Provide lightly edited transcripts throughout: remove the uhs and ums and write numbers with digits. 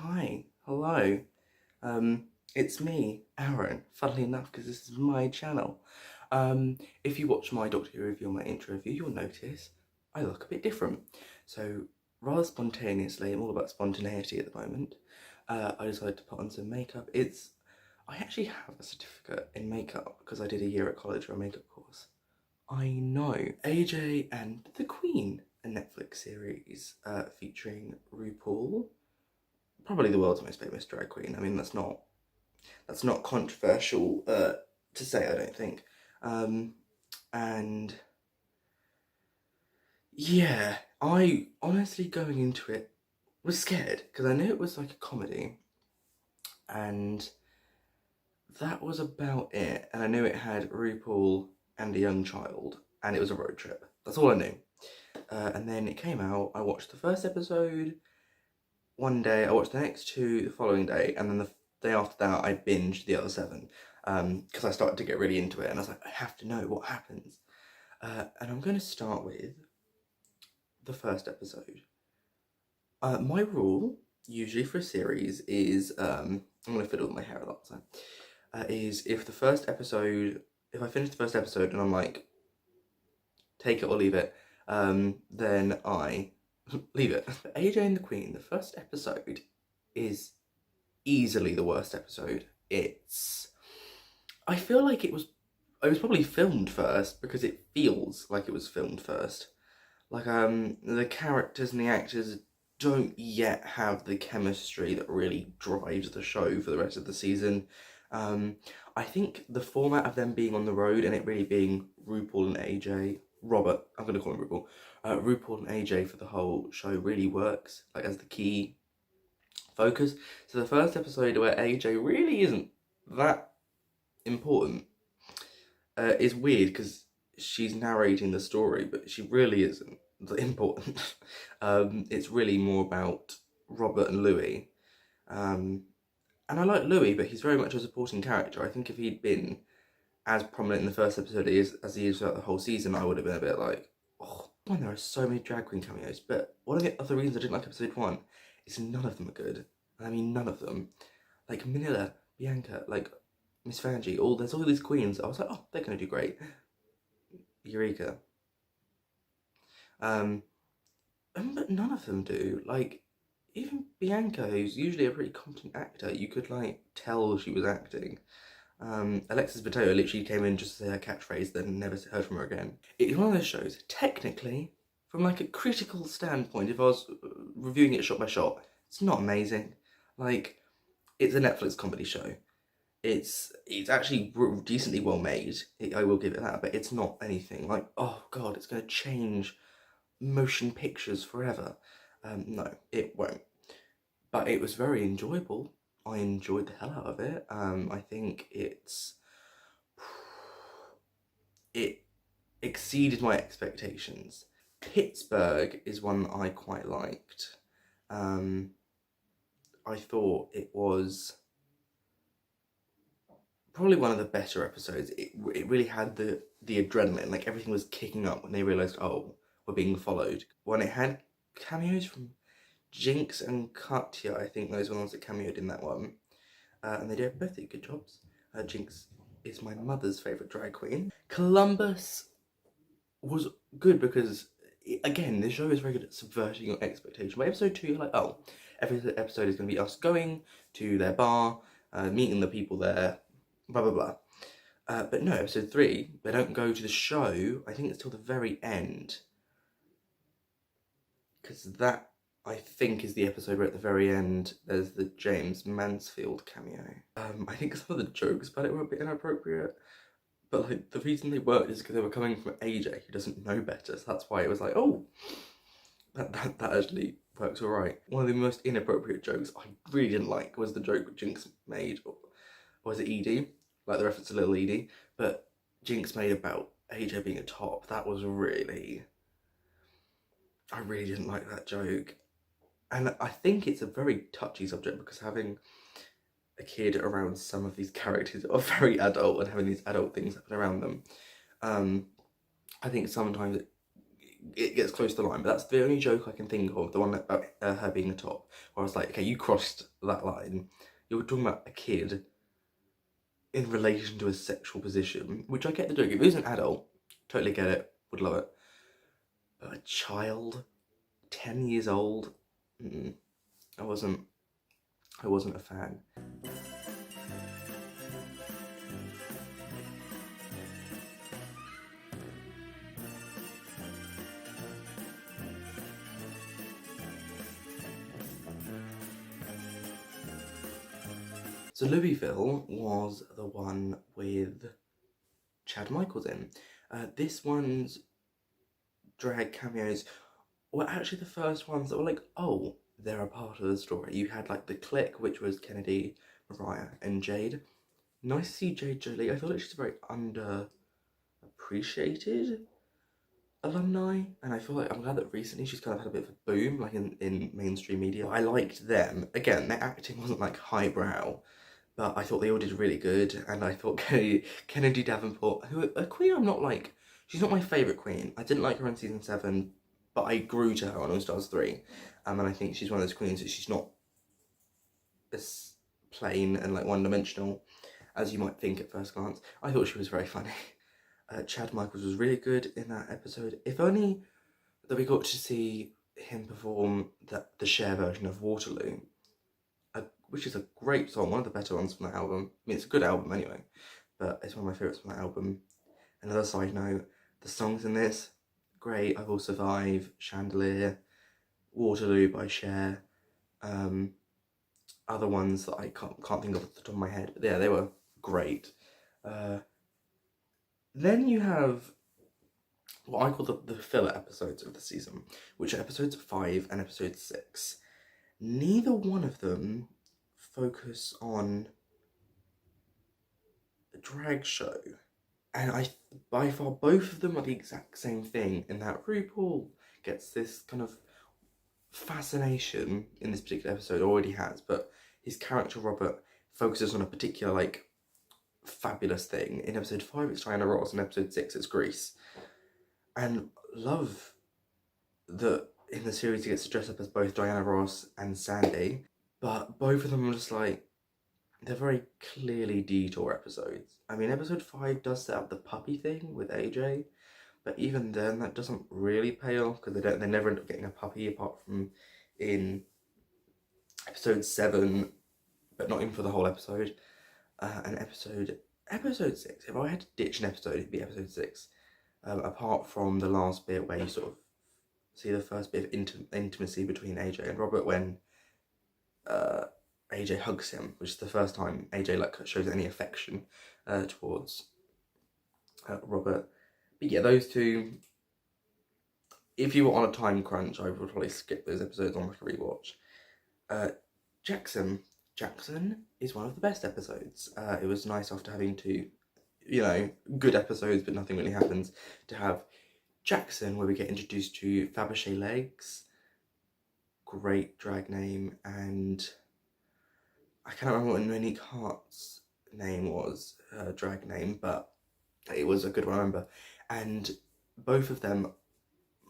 Hi, hello. It's me, Aaron. Funnily enough, because this is my channel. If you watch my Doctor Who review or my intro review, you'll notice I look a bit different. So, rather spontaneously, I'm all about spontaneity at the moment. I decided to put on some makeup. I actually have a certificate in makeup because I did a year at college for a makeup course. I know. AJ and the Queen, a Netflix series featuring RuPaul, probably the world's most famous drag queen. I mean, that's not controversial to say, I don't think. And yeah, I honestly going into it was scared because I knew it was like a comedy, and that was about it. And I knew it had RuPaul and a young child, and it was a road trip. That's all I knew. And then it came out. I watched the first episode one day, I watched the next two the following day, and then the day after that I binged the other seven because I started to get really into it, and I was like, I have to know what happens. And I'm going to start with the first episode. My rule, usually for a series, is I'm going to fiddle with my hair a lot, so is if I finish the first episode and I'm like, take it or leave it, then I leave it. AJ and the Queen, the first episode is easily the worst episode. I feel like it was probably filmed first because it feels like it was filmed first. Like the characters and the actors don't yet have the chemistry that really drives the show for the rest of the season. I think the format of them being on the road and it really being RuPaul and AJ, Robert, I'm gonna call him RuPaul, RuPaul and AJ for the whole show really works, like as the key focus. So the first episode where AJ really isn't that important is weird because she's narrating the story, but she really isn't important. It's really more about Robert and Louis. And I like Louis, but he's very much a supporting character. I think if he'd been as prominent in the first episode as he is throughout the whole season, I would have been a bit like, oh, man, there are so many drag queen cameos. But one of the other reasons I didn't like episode 1 is none of them are good. I mean, none of them. Like Manila, Bianca, like Miss Fangy, there's all these queens. I was like, oh, they're gonna do great. Eureka. But none of them do. Like, even Bianca, who's usually a pretty competent actor, you could like tell she was acting. Alexis Batoa literally came in just to say her catchphrase, then never heard from her again. It's one of those shows, technically, from like a critical standpoint, if I was reviewing it shot by shot, it's not amazing. Like, it's a Netflix comedy show. It's actually decently well made, I will give it that, but it's not anything like, oh god, it's going to change motion pictures forever. No, it won't. But it was very enjoyable. I enjoyed the hell out of it. I think it exceeded my expectations. Pittsburgh is one that I quite liked. I thought it was probably one of the better episodes. It really had the adrenaline, like everything was kicking up when they realised, oh, we're being followed. When it had cameos from Jinx and Katya, I think those were the ones that cameoed in that one. And they both did good jobs. Jinx is my mother's favourite drag queen. Columbus was good because, again, this show is very good at subverting your expectation. By episode 2, you're like, oh, every episode is going to be us going to their bar, meeting the people there, blah, blah, blah. But no, episode 3, they don't go to the show. I think it's till the very end. Because that, I think, is the episode where at the very end there's the James Mansfield cameo. I think some of the jokes about it were a bit inappropriate, but like the reason they worked is because they were coming from AJ, who doesn't know better, so that's why it was like, oh, that actually works alright. One of the most inappropriate jokes I really didn't like was the joke Jinx made, or was it Edie? Like the reference to Little Edie, but Jinx made about AJ being a top. That was really, I really didn't like that joke. And I think it's a very touchy subject because having a kid around some of these characters are very adult and having these adult things happen around them, I think sometimes it it gets close to the line, but that's the only joke I can think of, the one about her being a top, where I was like, okay, you crossed that line. You were talking about a kid in relation to a sexual position, which I get the joke. If it was an adult, totally get it, would love it. But a child, 10 years old, I wasn't a fan. So Louisville was the one with Chad Michaels in. This one's drag cameos were actually the first ones that were like, oh, they're a part of the story. You had like the clique, which was Kennedy, Mariah, and Jade. Nice to see Jade Jolie. I feel like she's a very underappreciated alumni, and I feel like I'm glad that recently she's kind of had a bit of a boom, like in mainstream media. I liked them. Again, their acting wasn't like highbrow, but I thought they all did really good, and I thought Kennedy Davenport, who a queen I'm not like, she's not my favourite queen. I didn't like her in season 7, but I grew to her on All Stars 3, and I think she's one of those queens that she's not as plain and like one-dimensional as you might think at first glance. I thought she was very funny. Chad Michaels was really good in that episode. If only that we got to see him perform the Cher version of Waterloo, which is a great song, one of the better ones from that album. I mean, it's a good album anyway, but it's one of my favourites from that album. Another side note, the songs in this, great. I Will Survive, Chandelier, Waterloo by Cher, other ones that I can't think of off the top of my head, but yeah, they were great. Then you have what I call the filler episodes of the season, which are episodes 5 and episode 6. Neither one of them focus on a drag show. And by far, both of them are the exact same thing, in that RuPaul gets this kind of fascination in this particular episode, already has, but his character Robert focuses on a particular, like, fabulous thing. In episode 5, it's Diana Ross, and episode 6, it's Grease. And love that in the series he gets to dress up as both Diana Ross and Sandy, but both of them are just like, they're very clearly detour episodes. I mean, episode 5 does set up the puppy thing with AJ, but even then that doesn't really pay off, because they never end up getting a puppy apart from in episode 7, but not in for the whole episode. And episode 6, if I had to ditch an episode, it'd be episode 6. Apart from the last bit where you sort of see the first bit of intimacy between AJ and Robert when AJ hugs him, which is the first time AJ like shows any affection towards Robert. But yeah, those two, if you were on a time crunch, I would probably skip those episodes on like a rewatch. Jackson is one of the best episodes. It was nice after having two, good episodes, but nothing really happens, to have Jackson, where we get introduced to Fabergé Legs. Great drag name, and I can't remember what Monique Hart's name was, her drag name, but it was a good one, I remember. And both of them,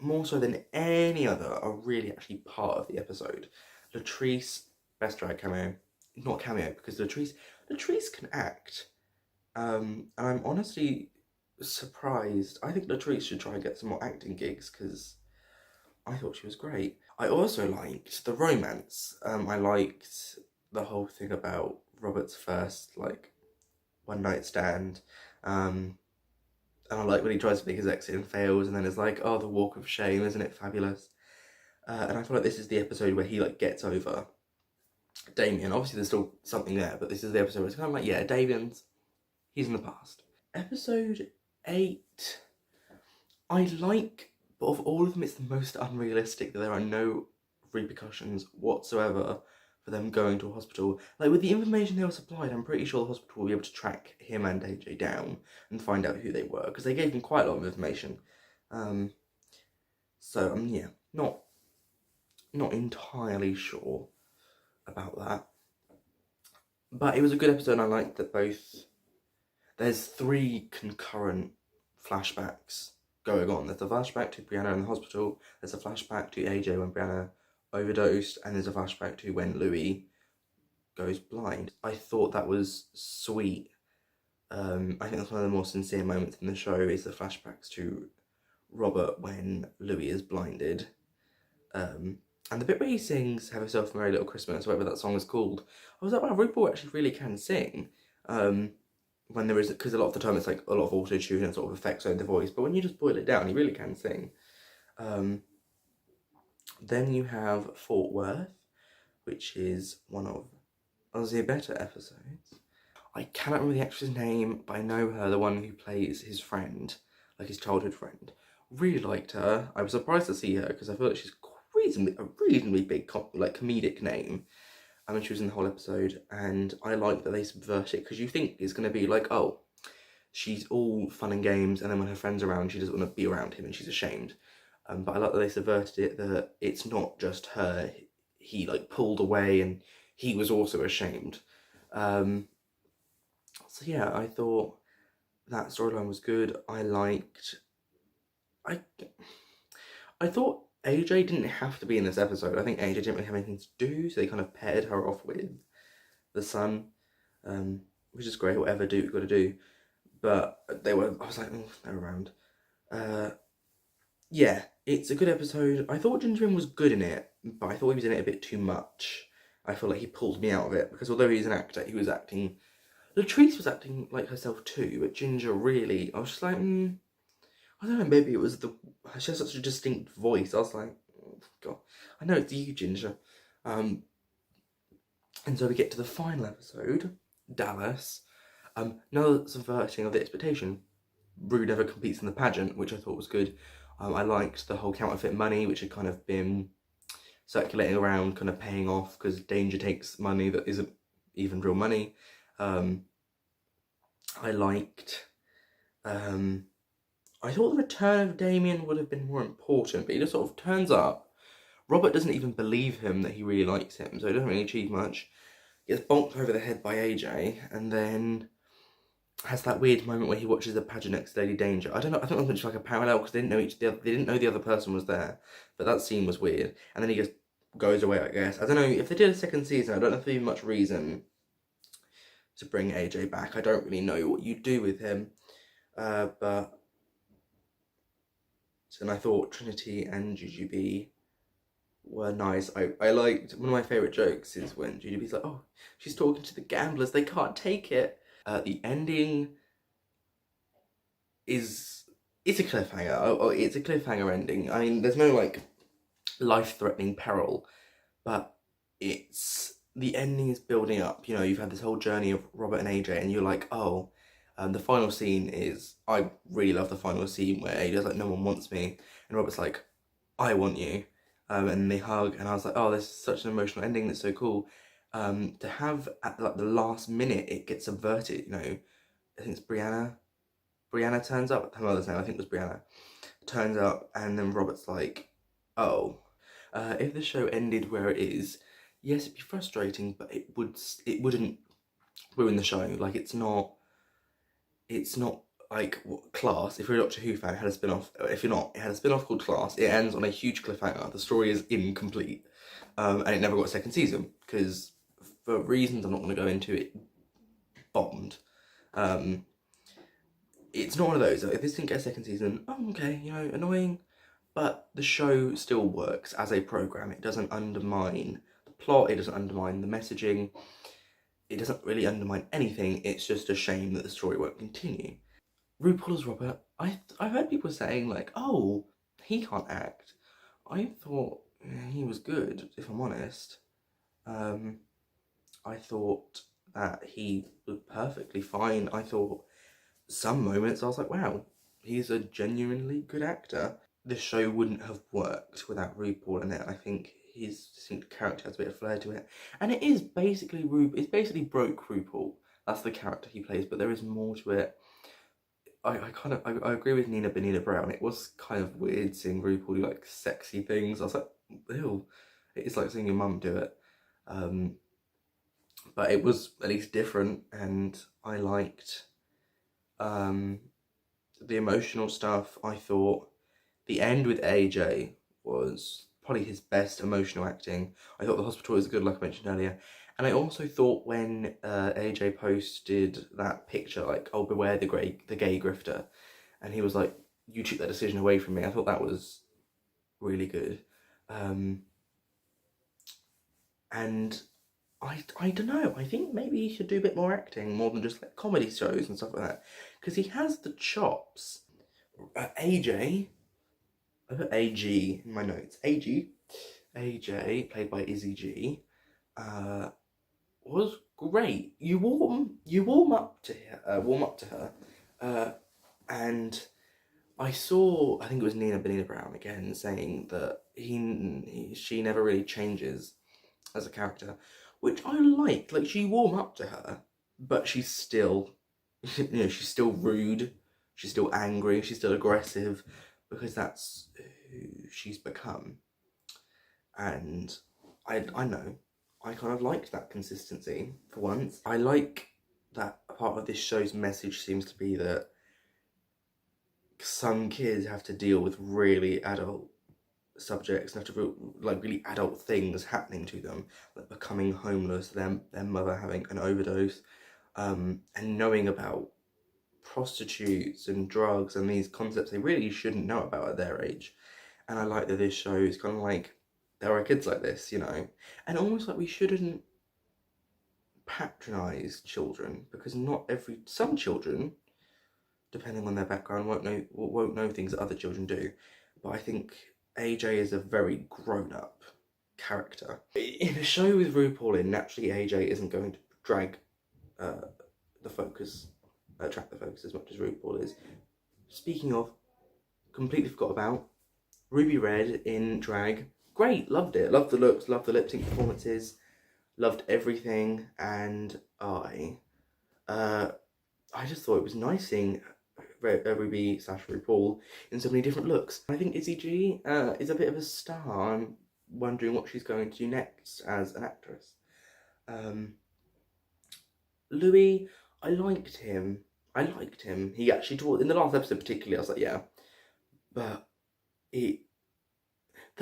more so than any other, are really actually part of the episode. Latrice, best drag cameo. Not cameo, because Latrice can act. And I'm honestly surprised. I think Latrice should try and get some more acting gigs, because I thought she was great. I also liked the romance. I liked the whole thing about Robert's first, like, one night stand. And I like when he tries to make his exit and fails, and then it's like, oh, the walk of shame, isn't it fabulous? And I feel like this is the episode where he, like, gets over Damien. Obviously there's still something there, but this is the episode where it's kind of like, yeah, he's in the past. Episode 8, I like, but of all of them, it's the most unrealistic, that there are no repercussions whatsoever for them going to a hospital. Like, with the information they were supplied, I'm pretty sure the hospital will be able to track him and AJ down and find out who they were, because they gave him quite a lot of information. So yeah, not entirely sure about that. But it was a good episode, and I liked that there's 3 concurrent flashbacks going on. There's a flashback to Brianna in the hospital, there's a flashback to AJ when Brianna overdosed, and there's a flashback to when Louis goes blind. I thought that was sweet. I think that's one of the more sincere moments in the show is the flashbacks to Robert when Louis is blinded. And the bit where he sings Have Yourself a Merry Little Christmas, whatever that song is called, I was like, wow, RuPaul actually really can sing. When there is, because a lot of the time it's like a lot of auto-tune and sort of effects on the voice, but when you just boil it down, he really can sing. Then you have Fort Worth, which is one of Ozzy Better episodes. I cannot remember the actress's name, but I know her, the one who plays his friend, like his childhood friend. Really liked her. I was surprised to see her because I feel like she's a reasonably big comedic name. I mean, she was in the whole episode, and I like that they subvert it because you think it's going to be like, oh, she's all fun and games, and then when her friend's around, she doesn't want to be around him and she's ashamed. But I like that they subverted it, that it's not just her. He like pulled away and he was also ashamed. So yeah, I thought that storyline was good. I thought AJ didn't have to be in this episode. I think AJ didn't really have anything to do, so they kind of paired her off with the son, which is great. Whatever do you got to do, but I was like, oh, they're around. Yeah, it's a good episode. I thought Ginger was good in it, but I thought he was in it a bit too much. I feel like he pulled me out of it because although he's an actor, he was acting. Latrice was acting like herself too, but Ginger really, I was just like, I don't know, maybe it was she has such a distinct voice. I was like, oh, God, I know it's you, Ginger. And so we get to the final episode, Dallas. Another subverting of the expectation. Rue never competes in the pageant, which I thought was good. I liked the whole counterfeit money, which had kind of been circulating around, kind of paying off, because Danger takes money that isn't even real money. I liked... I thought the return of Damien would have been more important, but he just sort of turns up. Robert doesn't even believe him that he really likes him, so he doesn't really achieve much. He gets bonked over the head by AJ, and then has that weird moment where he watches the pageant next to Lady Danger. I don't know, I think it was just like a parallel because they didn't know the other person was there, but that scene was weird. And then he just goes away, I guess. I don't know, if they did a second season, I don't know if there'd be much reason to bring AJ back. I don't really know what you do with him, but... And I thought Trinity and Jujubee were nice. I liked, one of my favourite jokes is when Jujubee's like, oh, she's talking to the gamblers, they can't take it. The ending it's a cliffhanger. It's a cliffhanger ending. I mean, there's no like life-threatening peril, but the ending is building up. You know, you've had this whole journey of Robert and AJ, and you're like, oh, the final scene is, I really love the final scene where AJ's like, no one wants me, and Robert's like, I want you, and they hug, and I was like, oh, this is such an emotional ending, that's so cool. To have at like the last minute, it gets subverted, you know, I think it's Brianna turns up, her mother's name, I think it was Brianna, turns up, and then Robert's like, oh, if the show ended where it is, yes, it'd be frustrating, but it wouldn't ruin the show. Like, it's not like Class. If you're a Doctor Who fan, it had a spin-off. If you're not, it had a spin-off called Class. It ends on a huge cliffhanger. The story is incomplete, and it never got a second season because, for reasons I'm not going to go into, it bombed. It's not one of those. If this didn't get a second season, oh, okay, you know, annoying, but the show still works as a program. It doesn't undermine the plot. It doesn't undermine the messaging. It doesn't really undermine anything. It's just a shame that the story won't continue. RuPaul as Robert, I've heard people saying like, oh, he can't act. I thought he was good, if I'm honest. I thought that he was perfectly fine. I thought some moments I was like, wow, he's a genuinely good actor. This show wouldn't have worked without RuPaul in it. I think his distinct character has a bit of flair to it. And it is basically it's basically broke RuPaul. That's the character he plays, but there is more to it. I agree with Nina Benina Brown. It was kind of weird seeing RuPaul do like sexy things. I was like, ew. It's like seeing your mum do it. But it was at least different, and I liked the emotional stuff. I thought the end with AJ was probably his best emotional acting. I thought the hospital was good, like I mentioned earlier. And I also thought when AJ posted that picture, like, oh, beware the gay grifter, and he was like, you took that decision away from me. I thought that was really good. And I don't know, I think maybe he should do a bit more acting, more than just like comedy shows and stuff like that. Because he has the chops. AJ, I put AG in my notes. AJ, played by Izzy G, was great. You warm up to her, and I think it was Nina Benina Brown again saying that she never really changes as a character, which I liked. Like, you warm up to her, but she's still, she's still rude, she's still angry, she's still aggressive, because that's who she's become. And I know, I kind of liked that consistency for once. I like that a part of this show's message seems to be that some kids have to deal with really adult subjects and have to like really adult things happening to them, like becoming homeless, their mother having an overdose, and knowing about prostitutes and drugs and these concepts they really shouldn't know about at their age. And I like that this show is kind of like, there are kids like this, and almost like we shouldn't patronize children, because some children, depending on their background, won't know things that other children do. But I think AJ is a very grown-up character. In a show with RuPaul in, naturally AJ isn't going to attract the focus as much as RuPaul is. Speaking of, completely forgot about Ruby Red in drag. Great, loved it. Loved the looks, loved the lip sync performances, loved everything, and I just thought it was nice seeing Ruby / RuPaul in so many different looks. I think Izzy G is a bit of a star. I'm wondering what she's going to do next as an actress. Louis, I liked him. He actually, in the last episode particularly, I was like, yeah. But the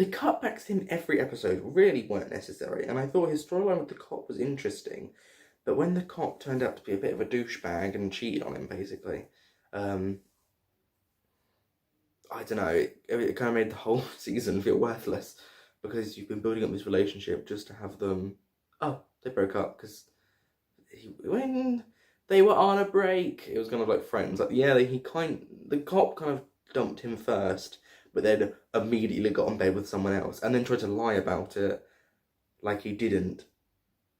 cutbacks to him every episode really weren't necessary, and I thought his storyline with the cop was interesting. But when the cop turned out to be a bit of a douchebag and cheated on him, basically, I don't know, it kind of made the whole season feel worthless, because you've been building up this relationship just to have them, oh, they broke up because when they were on a break, it was kind of like friends. Like, yeah, the cop kind of dumped him first, but then immediately got on bed with someone else, and then tried to lie about it like he didn't,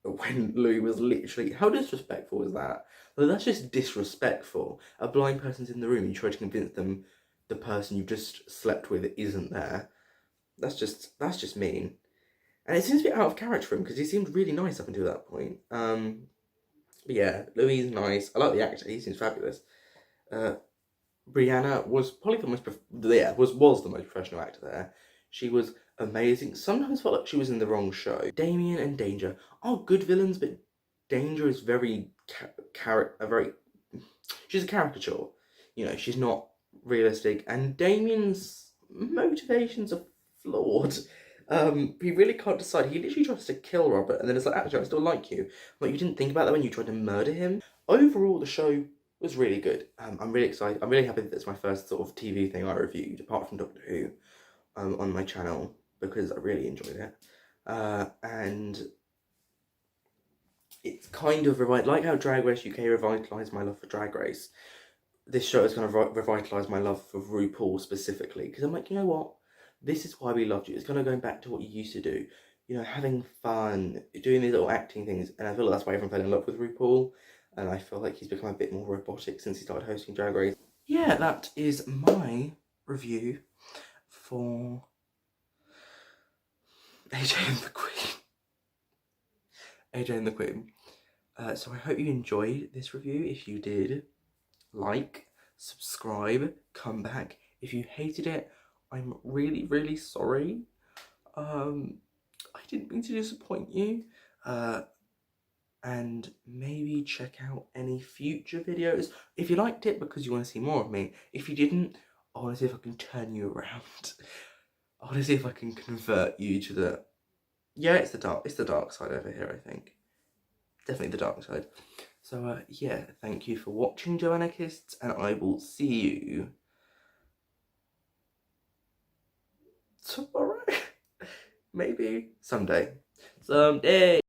when Louis was literally, how disrespectful is that? Well, that's just disrespectful. A blind person's in the room, you try to convince them the person you just slept with isn't there. That's just mean. And it seems a bit out of character for him, because he seemed really nice up until that point. But yeah, Louis is nice. I like the actor, he seems fabulous. Brianna was probably was the most professional actor there. She was amazing. Sometimes felt like she was in the wrong show. Damien and Danger are good villains, but Danger is very she's a caricature. She's not realistic, and Damien's motivations are flawed. He really can't decide. He literally tries to kill Robert, and then it's like, actually, I still like you. Like, you didn't think about that when you tried to murder him. Overall, the show was really good. I'm really excited. I'm really happy that it's my first sort of TV thing I reviewed, apart from Doctor Who, on my channel, because I really enjoyed it. And it's kind of like how Drag Race UK revitalised my love for Drag Race. This show has kind of revitalised my love for RuPaul specifically, because I'm like, you know what? This is why we loved you. It's kind of going back to what you used to do. Having fun, doing these little acting things, and I feel like that's why everyone fell in love with RuPaul. And I feel like he's become a bit more robotic since he started hosting Drag Race. Yeah, that is my review for AJ and the Queen. AJ and the Queen. So I hope you enjoyed this review. If you did, like, subscribe, come back. If you hated it, I'm really, really sorry. I didn't mean to disappoint you. and maybe check out any future videos. If you liked it because you want to see more of me, if you didn't, I want to see if I can turn you around. I want to see if I can convert you to the... Yeah, it's the dark side over here, I think. Definitely the dark side. So, yeah, thank you for watching, Jo-Anarchists, and I will see you tomorrow. Maybe someday. Someday.